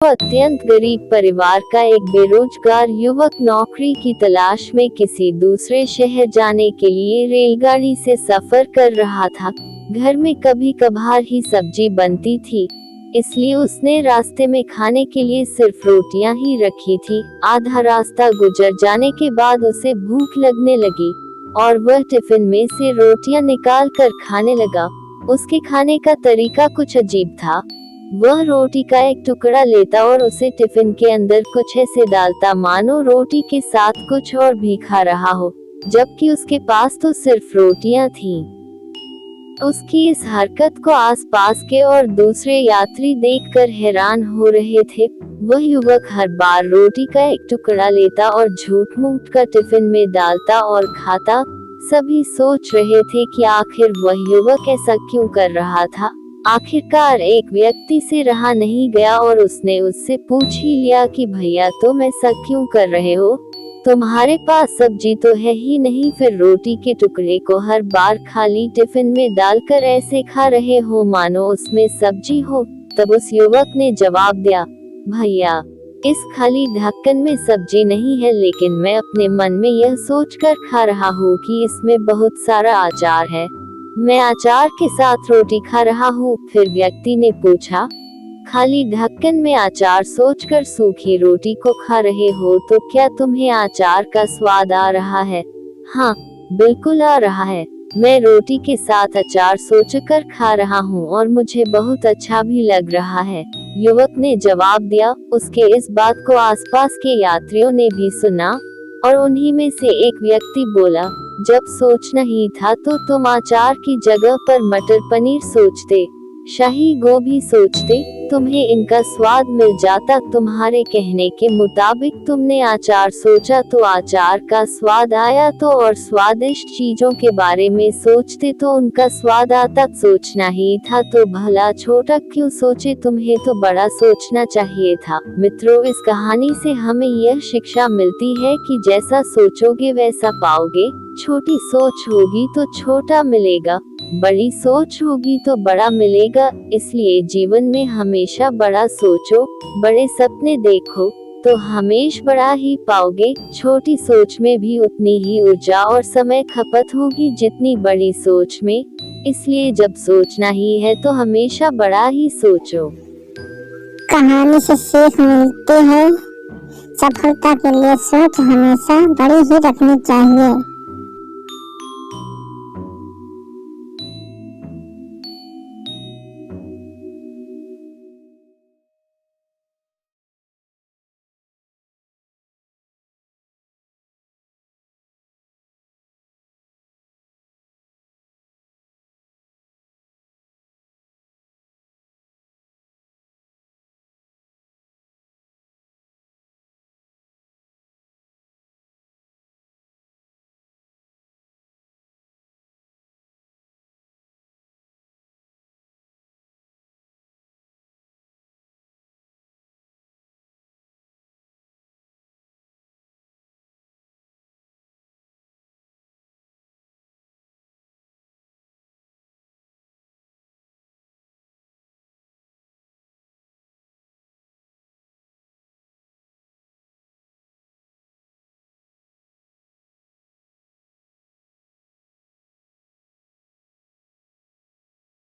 अत्यंत गरीब परिवार का एक बेरोजगार युवक नौकरी की तलाश में किसी दूसरे शहर जाने के लिए रेलगाड़ी से सफर कर रहा था। घर में कभी कभार ही सब्जी बनती थी, इसलिए उसने रास्ते में खाने के लिए सिर्फ रोटियां ही रखी थी। आधा रास्ता गुजर जाने के बाद उसे भूख लगने लगी और वह टिफिन में से रोटियां निकाल कर खाने लगा। उसके खाने का तरीका कुछ अजीब था। वह रोटी का एक टुकड़ा लेता और उसे टिफिन के अंदर कुछ ऐसे डालता मानो रोटी के साथ कुछ और भी खा रहा हो, जबकि उसके पास तो सिर्फ रोटियां थीं। उसकी इस हरकत को आसपास के और दूसरे यात्री देखकर हैरान हो रहे थे। वह युवक हर बार रोटी का एक टुकड़ा लेता और झूठ मूठ कर टिफिन में डालता और खाता। सभी सोच रहे थे कि आखिर वह युवक ऐसा क्यों कर रहा था। आखिरकार एक व्यक्ति से रहा नहीं गया और उसने उससे पूछ ही लिया कि भैया तुम ऐसा क्यों कर रहे हो, तुम्हारे पास सब्जी तो है ही नहीं, फिर रोटी के टुकड़े को हर बार खाली टिफिन में डालकर ऐसे खा रहे हो मानो उसमें सब्जी हो। तब उस युवक ने जवाब दिया, भैया इस खाली ढक्कन में सब्जी नहीं है, लेकिन मैं अपने मन में यह सोचकर खा रहा हूँ कि इसमें बहुत सारा अचार है, मैं अचार के साथ रोटी खा रहा हूँ। फिर व्यक्ति ने पूछा, खाली ढक्कन में अचार सोचकर सूखी रोटी को खा रहे हो, तो क्या तुम्हें अचार का स्वाद आ रहा है? हाँ बिल्कुल आ रहा है, मैं रोटी के साथ अचार सोचकर खा रहा हूँ और मुझे बहुत अच्छा भी लग रहा है, युवक ने जवाब दिया। उसके इस बात को आसपास के यात्रियों ने भी सुना और उन्हीं में से एक व्यक्ति बोला, जब सोचना ही था तो तुम अचार की जगह पर मटर पनीर सोचते, शाही गोभी सोचते, तुम्हें इनका स्वाद मिल जाता। तुम्हारे कहने के मुताबिक तुमने अचार सोचा तो अचार का स्वाद आया, तो और स्वादिष्ट चीजों के बारे में सोचते तो उनका स्वाद आता। सोचना ही था तो भला छोटा क्यों सोचे, तुम्हें तो बड़ा सोचना चाहिए था। मित्रों, इस कहानी से हमें यह शिक्षा मिलती है कि जैसा सोचोगे वैसा पाओगे। छोटी सोच होगी तो छोटा मिलेगा, बड़ी सोच होगी तो बड़ा मिलेगा। इसलिए जीवन में हमेशा बड़ा सोचो, बड़े सपने देखो, तो हमेशा बड़ा ही पाओगे। छोटी सोच में भी उतनी ही ऊर्जा और समय खपत होगी जितनी बड़ी सोच में। इसलिए जब सोचना ही है तो हमेशा बड़ा ही सोचो। कहानी से सीख मिलती है, सफलता के लिए सोच हमेशा बड़ी ही रखनी चाहिए।